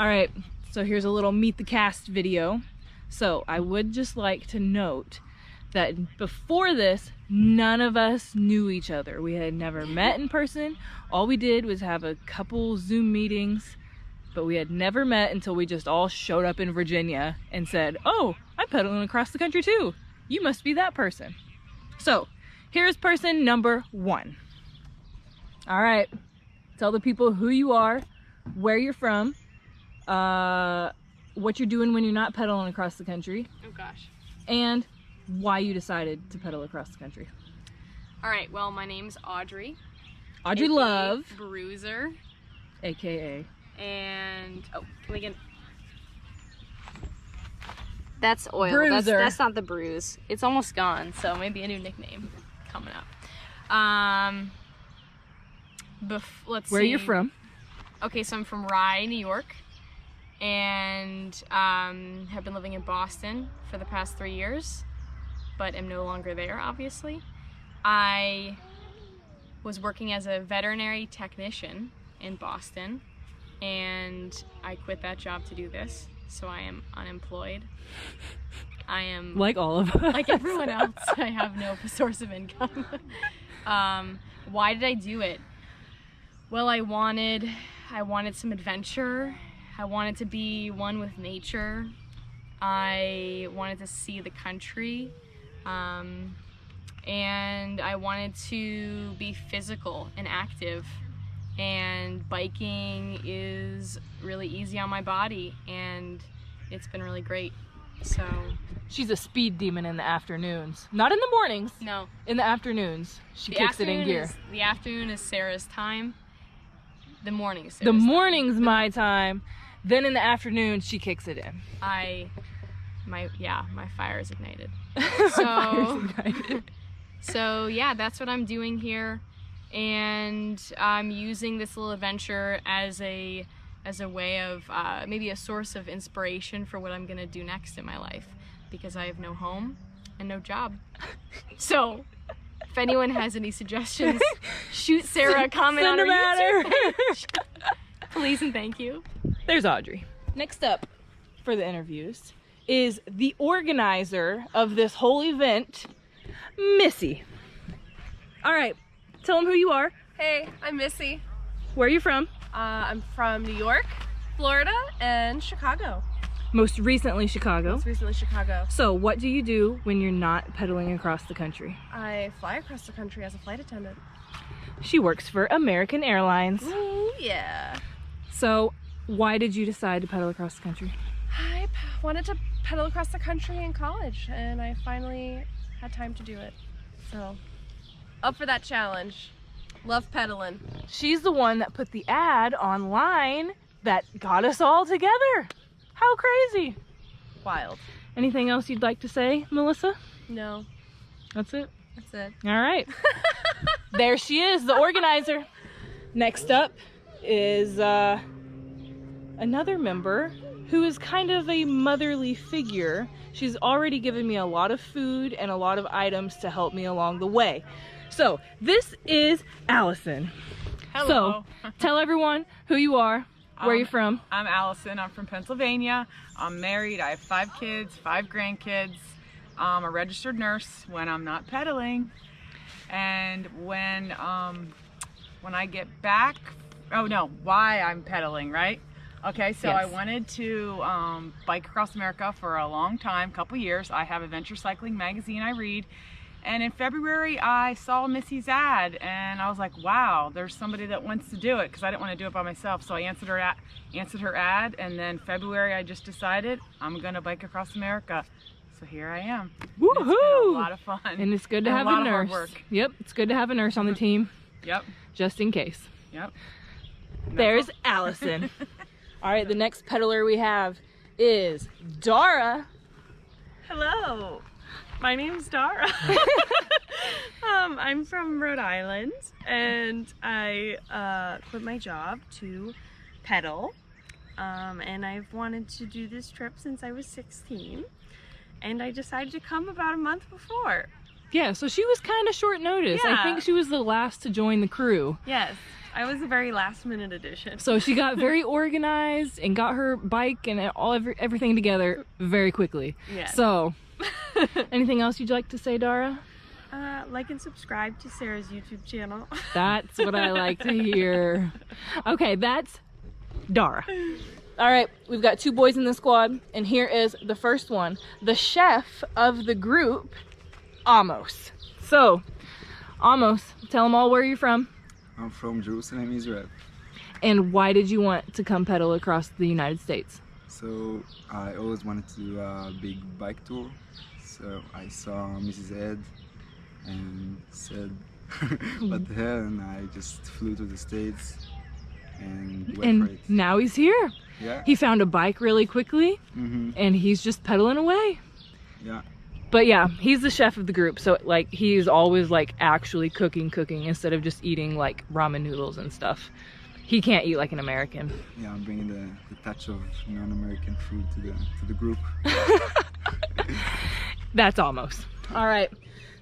All right, so here's a little meet the cast video. So I would just like to note that before this, none of us knew each other. We had never met in person. All we did was have a couple Zoom meetings, but we had never met until we just all showed up in Virginia and said, oh, I'm pedaling across the country too. You must be that person. So here's person number 1. All right, tell the people who you are, where you're from, what you're doing when you're not pedaling across the country. Oh gosh. And why you decided to pedal across the country. All right, well, my name's Audrey. Audrey AKA Love. Bruiser. AKA. And, oh, can we get... That's oil. Bruiser. That's not the bruise. It's almost gone, so maybe a new nickname coming up. Let's see. Where you're from? Okay, so I'm from Rye, New York, and have been living in Boston for the past 3 years, but am no longer there, obviously. I was working as a veterinary technician in Boston, and I quit that job to do this, so I am unemployed. I am... Like all of us. Like everyone else, I have no source of income. Why did I do it? Well, I wanted some adventure. I wanted to be one with nature. I wanted to see the country. And I wanted to be physical and active. And biking is really easy on my body, and it's been really great. So she's a speed demon in the afternoons. Not in the mornings. No. In the afternoons. She kicks it in gear. The afternoon is Sarah's time. The morning is Sarah's The morning's my time. Then in the afternoon, she kicks it in. My fire is ignited. So, so yeah, that's what I'm doing here. And I'm using this little adventure as a way of maybe a source of inspiration for what I'm gonna do next in my life, because I have no home and no job. So if anyone has any suggestions, shoot Sarah a comment on her YouTube page. Please and thank you. There's Audrey. Next up for the interviews is the organizer of this whole event, Missy. All right, tell them who you are. Hey, I'm Missy. Where are you from? I'm from New York, Florida, and Chicago. Most recently Chicago. Most recently Chicago. So what do you do when you're not pedaling across the country? I fly across the country as a flight attendant. She works for American Airlines. Ooh, yeah. So why did you decide to pedal across the country? I wanted to pedal across the country in college, and I finally had time to do it. So, up for that challenge. Love pedaling. She's the one that put the ad online that got us all together. How crazy. Wild. Anything else you'd like to say, Melissa? No. That's it? That's it. All right. There she is, the organizer. Next up is another member who is kind of a motherly figure. She's already given me a lot of food and a lot of items to help me along the way. So this is Allison. Hello. So tell everyone who you are, where you're from. I'm Allison. I'm from Pennsylvania. I'm married. I have 5 kids, 5 grandkids. I'm a registered nurse when I'm not pedaling. And when I get back, why I'm pedaling, right? Okay, so Yes. I wanted to bike across America for a long time, couple years. I have Adventure Cycling magazine I read. And in February, I saw Missy's ad, and I was like, wow, there's somebody that wants to do it, because I didn't want to do it by myself. So I answered her ad, and then February, I just decided I'm going to bike across America. So here I am. Woohoo! It's been a lot of fun. And it's good to And have a lot a of hard nurse. work. Yep, it's good to have a nurse on the team. Yep. Just in case. Yep. There's Allison. All right, the next pedaler we have is Dara. Hello, my name's Dara. I'm from Rhode Island, and I quit my job to pedal, and I've wanted to do this trip since I was 16, and I decided to come about a month before. Yeah, so she was kind of short notice. I Yeah. think she was the last to join the crew. Yes. I was a very last minute addition. So she got very organized and got her bike and everything together very quickly. Yeah. So, anything else you'd like to say, Dara? Like and subscribe to Sarah's YouTube channel. That's what I like to hear. Okay, that's Dara. All right, we've got 2 boys in the squad, and here is the first one, the chef of the group, Amos. So, Amos, tell them all where you're from. I'm from Jerusalem, Israel. And why did you want to come pedal across the United States? So I always wanted to do a big bike tour. So I saw Mrs. Ed and said, what the hell? And I just flew to the States and went for it. Now he's here. Yeah. He found a bike really quickly, and he's just pedaling away. Yeah. But yeah, he's the chef of the group, so like he's always like actually cooking instead of just eating like ramen noodles and stuff. He can't eat like an American. Yeah, I'm bringing the touch of non-American food to the group. That's almost. All right,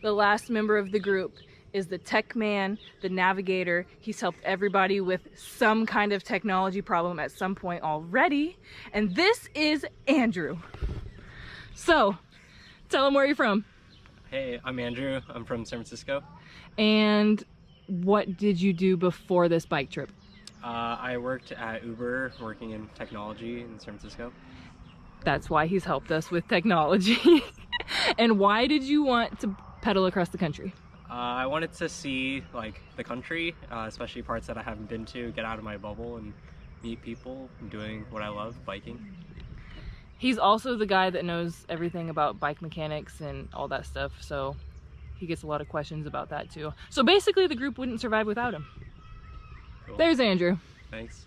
the last member of the group is the tech man, the navigator. He's helped everybody with some kind of technology problem at some point already. And this is Andrew. So, tell him where you're from. Hey, I'm Andrew. I'm from San Francisco. And what did you do before this bike trip? I worked at Uber, working in technology in San Francisco. That's why he's helped us with technology. And why did you want to pedal across the country? I wanted to see like the country, especially parts that I haven't been to, get out of my bubble and meet people doing what I love, biking. He's also the guy that knows everything about bike mechanics and all that stuff, so he gets a lot of questions about that too. So basically the group wouldn't survive without him. Cool. There's Andrew. Thanks.